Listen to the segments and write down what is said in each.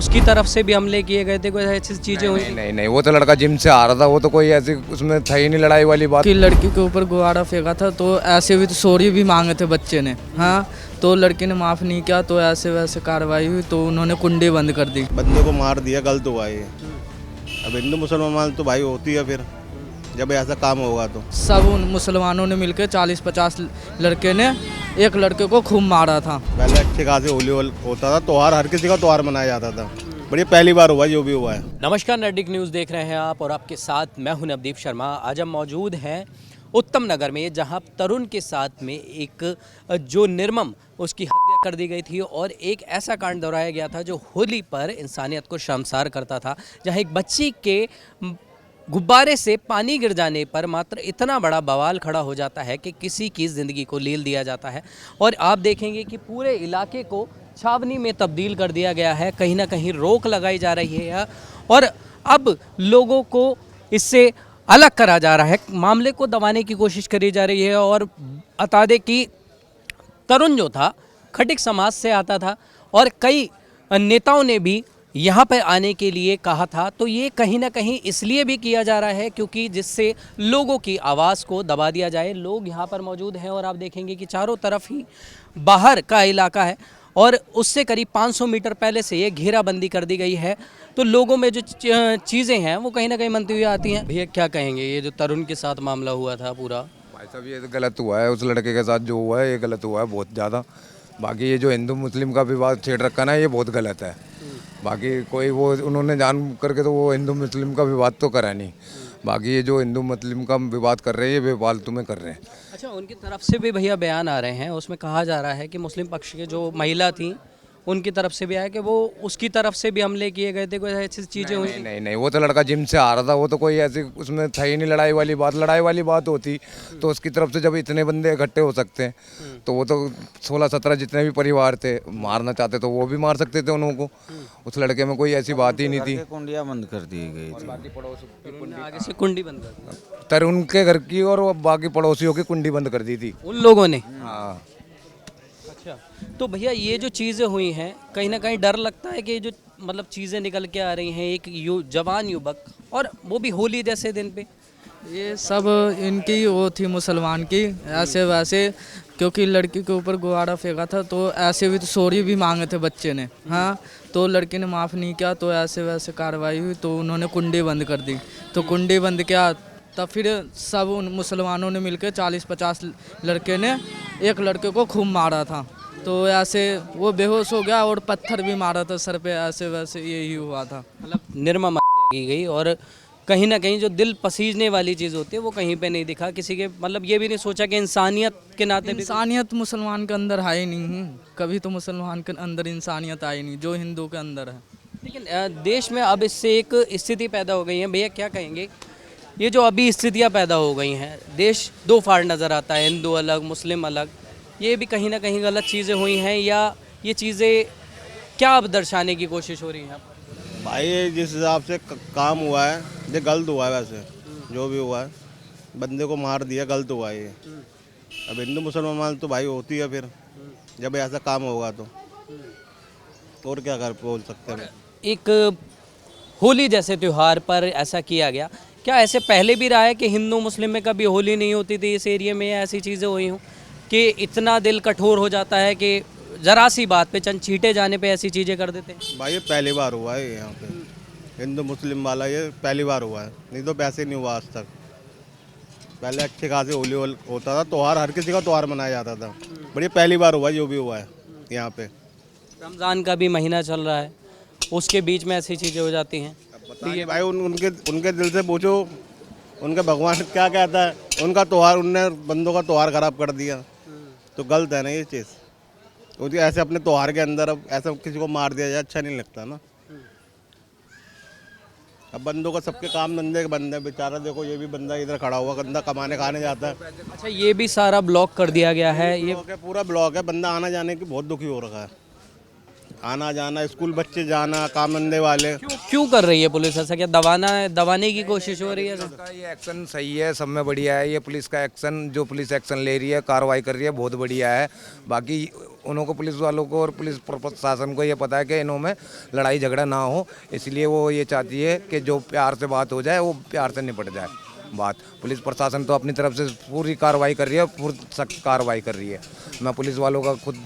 उसकी तरफ से भी हमले किए गए थे, कोई ऐसी चीज़ें हुई? नहीं नहीं नहीं, वो तो लड़का जिम से आ रहा था, वो तो कोई ऐसी उसमें था ही नहीं लड़ाई वाली बात। कि लड़की के ऊपर गुब्बारा फेंका था तो ऐसे भी तो सॉरी भी मांगे थे बच्चे ने, हाँ, तो लड़की ने माफ़ नहीं किया तो ऐसे वैसे कार्रवाई हुई तो उन्होंने कुंडी बंद कर दी। बंदे को मार दिया, गलत हुआ ये। अब हिंदू मुसलमान तो भाई होती है फिर जब ऐसा काम होगा तो। सब उन मुसलमानों ने मिलकर 40-50 लड़के ने एक लड़के को खूब मारा था। पहले अच्छे खासे होली होता था, त्यौहार हर किसी का त्यौहार मनाया जाता था, बड़ी पहली बार हुआ जो भी हुआ है। नमस्कार, नर्डिक न्यूज़ देख रहे हैं आप और आपके साथ मैं हूं नवदीप शर्मा। आज हम मौजूद हैं उत्तम नगर में, जहां तरुण के साथ में एक जो निर्मम उसकी हत्या कर दी गई थी और एक ऐसा कांड दोहराया गया था जो होली पर इंसानियत को शर्मसार करता था, जहां एक बच्ची के गुब्बारे से पानी गिर जाने पर मात्र इतना बड़ा बवाल खड़ा हो जाता है कि किसी की ज़िंदगी को लील दिया जाता है। और आप देखेंगे कि पूरे इलाके को छावनी में तब्दील कर दिया गया है, कहीं ना कहीं रोक लगाई जा रही है और अब लोगों को इससे अलग करा जा रहा है, मामले को दबाने की कोशिश करी जा रही है। और बता दें कि तरुण जो था खटिक समाज से आता था और कई नेताओं ने भी यहाँ पर आने के लिए कहा था, तो ये कहीं ना कहीं इसलिए भी किया जा रहा है क्योंकि जिससे लोगों की आवाज़ को दबा दिया जाए। लोग यहाँ पर मौजूद हैं और आप देखेंगे कि चारों तरफ ही बाहर का इलाका है और उससे करीब 500 मीटर पहले से ये घेराबंदी कर दी गई है, तो लोगों में जो चीज़ें हैं वो कहीं ना कहीं मनती हुई आती हैं। भैया क्या कहेंगे, ये जो तरुण के साथ मामला हुआ था पूरा? भाई साहब ये तो गलत हुआ है, उस लड़के के साथ जो हुआ है ये गलत हुआ है बहुत ज़्यादा। बाकी ये जो हिंदू मुस्लिम का विवाद छेड़ रखा ना, ये बहुत गलत है। बाकी कोई वो उन्होंने जान करके तो वो हिंदू मुस्लिम का विवाद तो करा नहीं। बाकी ये जो हिंदू मुस्लिम का विवाद कर रहे हैं ये बेफालतू में कर रहे हैं। अच्छा, उनकी तरफ से भी भैया बयान आ रहे हैं, उसमें कहा जा रहा है कि मुस्लिम पक्ष के जो महिला थी उनकी तरफ से भी आया कि वो उसकी तरफ से भी हमले किए गए थे, कोई ऐसी चीज़ें हुई? नहीं नहीं नहीं, वो तो लड़का जिम से आ रहा था, वो तो कोई ऐसी उसमें था ही नहीं लड़ाई वाली बात। लड़ाई वाली बात होती तो उसकी तरफ से जब इतने बंदे इकट्ठे हो सकते हैं तो वो तो 16-17 जितने भी परिवार थे मारना चाहते तो वो भी मार सकते थे उनको। उस लड़के में कोई ऐसी बात ही नहीं थी। कुंडियाँ बंद कर दी गई थी। आगे से कुंडी बंद कर दी तरुण के घर की और वो बाकी पड़ोसियों की कुंडी बंद कर दी थी उन लोगों ने। हाँ। अच्छा, तो भैया ये जो चीज़ें हुई हैं कहीं ना कहीं डर लगता है कि जो मतलब चीज़ें निकल के आ रही हैं, एक जवान युवक और वो भी होली जैसे दिन पे, ये सब इनकी वो थी मुसलमान की ऐसे वैसे, क्योंकि लड़की के ऊपर गुब्बारा फेंका था तो ऐसे भी तो सॉरी भी मांगे थे बच्चे ने, हाँ, तो लड़की ने माफ़ नहीं किया तो ऐसे वैसे कार्रवाई हुई तो उन्होंने कुंडी बंद कर दी। तो कुंडी बंद किया तब फिर सब उन मुसलमानों ने मिलकर 40-50 लड़के ने एक लड़के को खूब मारा था, तो ऐसे वो बेहोश हो गया और पत्थर भी मारा था सर पे, ऐसे वैसे यही हुआ था। मतलब निर्मम हत्या की गई और कहीं ना कहीं जो दिल पसीजने वाली चीज़ होती है वो कहीं पे नहीं दिखा किसी के, मतलब ये भी नहीं सोचा कि इंसानियत के नाते भी। इंसानियत मुसलमान के अंदर है ही नहीं, कभी तो मुसलमान के अंदर इंसानियत आई नहीं जो हिंदू के अंदर है। लेकिन देश में अब इससे एक स्थिति पैदा हो गई है, भैया क्या कहेंगे, ये जो अभी स्थितियाँ पैदा हो गई हैं, देश दो फाड़ नज़र आता है, हिंदू अलग मुस्लिम अलग, ये भी कहीं ना कहीं गलत चीज़ें हुई हैं या ये चीज़ें क्या अब दर्शाने की कोशिश हो रही है? भाई ये जिस हिसाब से काम हुआ है ये गलत हुआ है, वैसे जो भी हुआ है बंदे को मार दिया, गलत हुआ है ये। अब हिंदू मुसलमान तो भाई होती है फिर जब ऐसा काम होगा तो, और क्या कर बोल सकते हैं। एक होली जैसे त्यौहार पर ऐसा किया गया, क्या ऐसे पहले भी रहा है कि हिंदू मुस्लिम में कभी होली नहीं होती थी इस एरिया में, या ऐसी चीज़ें हुई हों कि इतना दिल कठोर हो जाता है कि ज़रा सी बात पे चंद छींटे जाने पे ऐसी चीज़ें कर देते हैं? भाई ये पहली बार हुआ है यहाँ पे हिंदू मुस्लिम वाला, ये पहली बार हुआ है, नहीं तो पैसे नहीं हुआ आज तक। पहले अच्छे खासे होली होता था, त्यौहार हर किसी का त्यौहार मनाया जाता था, बड़ी पहली बार हुआ जो भी हुआ है यहाँ पे। रमज़ान का भी महीना चल रहा है, उसके बीच में ऐसी चीज़ें हो जाती हैं। बताइए भाई उनके दिल से पूछो, उनका भगवान क्या कहता है, उनका त्यौहार उनने बंदों का त्यौहार खराब कर दिया, तो गलत है ना ये चीज़। क्योंकि ऐसे अपने त्यौहार के अंदर अब ऐसा किसी को मार दिया जाए अच्छा नहीं लगता ना। अब बंदों का सबके काम धंधे के बंदे, बेचारा देखो ये भी बंदा इधर खड़ा हुआ, बंदा कमाने खाने जाता है। अच्छा, ये भी सारा ब्लॉक कर दिया गया है, ये पूरा ब्लॉक है, बंदा आना जाने की बहुत दुखी हो रखा है, आना जाना, स्कूल बच्चे जाना, काम धंधे वाले। क्यों कर रही है पुलिस ऐसा? क्या दबाने की कोशिश हो रही है? इसका ये एक्शन सही है, सब में बढ़िया है ये पुलिस का एक्शन, जो पुलिस एक्शन ले रही है, कार्रवाई कर रही है, बहुत बढ़िया है। बाकी उनको पुलिस वालों को और पुलिस प्रशासन को ये पता है कि इन्हों में लड़ाई झगड़ा ना हो, इसलिए वो ये चाहती है कि जो प्यार से बात हो जाए वो प्यार से निपट जाए बात। पुलिस प्रशासन तो अपनी तरफ से पूरी कार्रवाई कर रही है, पूरी सख्त कार्रवाई कर रही है। मैं पुलिस वालों का खुद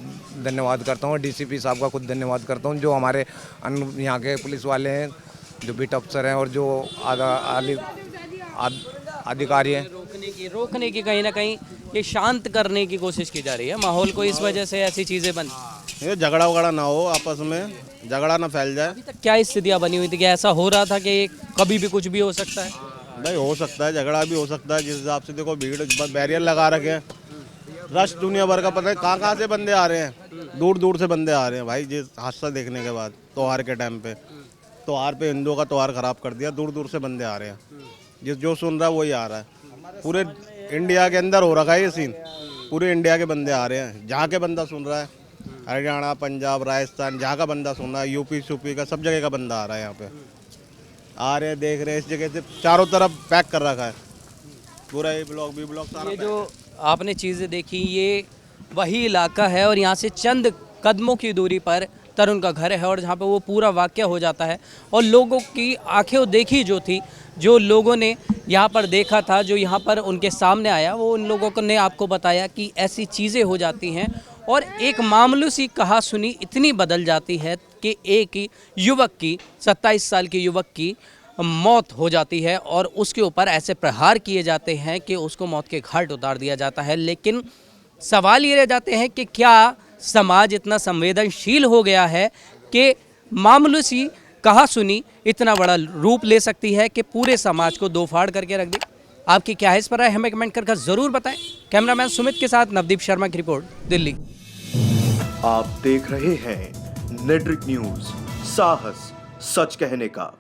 धन्यवाद करता हूँ, डीसीपी साहब का खुद धन्यवाद करता हूँ, जो हमारे यहाँ के पुलिस वाले हैं, जो बीट अफसर हैं और जो अधिकारी हैं। रोकने की कहीं ना कहीं ये शांत करने की कोशिश की जा रही है माहौल को, इस वजह से ऐसी चीज़ें बन। ये झगड़ा वगड़ा ना हो, आपस में झगड़ा ना फैल जाए। अभी तक क्या स्थितियाँ बनी हुई थी कि ऐसा हो रहा था कि कभी भी कुछ भी हो सकता है? भाई हो सकता है, झगड़ा भी हो सकता है। जिस हिसाब से देखो भीड़ बैरियर लगा रखे हैं, रश दुनिया भर का, पता है कहाँ से बंदे आ रहे हैं, दूर दूर से बंदे आ रहे हैं भाई। जिस हादसा देखने के बाद त्योहार के टाइम पे, त्योहार पे हिंदुओं का त्योहार खराब कर दिया, दूर दूर से बंदे आ रहे हैं। जिस जो सुन रहा है वही आ रहा है। पूरे इंडिया के अंदर हो रखा है ये सीन, पूरे इंडिया के बंदे आ रहे हैं। जहाँ के बंदा सुन रहा है, हरियाणा, पंजाब, राजस्थान, जहाँ का बंदा सुन रहा है, यूपी सूपी का, सब जगह का बंदा आ रहा है। यहाँ पे आ रहे हैं, देख रहे हैं, इस जगह से चारों तरफ पैक कर रखा है पूरा। ए ब्लॉक, बी ब्लॉक, सारा ये जो आपने चीज़ें देखी ये वही इलाका है और यहाँ से चंद कदमों की दूरी पर तरुण का घर है और जहाँ पे वो पूरा वाक़या हो जाता है। और लोगों की आंखें देखी जो थी, जो लोगों ने यहाँ पर देखा था, जो यहाँ पर उनके सामने आया, वो उन लोगों ने आपको बताया कि ऐसी चीज़ें हो जाती हैं और एक मामूली सी कहासुनी इतनी बदल जाती है कि एक युवक की, 27 साल के युवक की मौत हो जाती है और उसके ऊपर ऐसे प्रहार किए जाते हैं कि उसको मौत के घाट उतार दिया जाता है। लेकिन सवाल ये रह जाते हैं कि क्या समाज इतना संवेदनशील हो गया है कि मामूली सी कहासुनी इतना बड़ा रूप ले सकती है कि पूरे समाज को दो फाड़ करके रख दे? आपकी क्या है इस पर राय, हमें कमेंट करके ज़रूर बताएं। कैमरामैन सुमित के साथ नवदीप शर्मा की रिपोर्ट, दिल्ली। आप देख रहे हैं नेट्रिक न्यूज, साहस सच कहने का।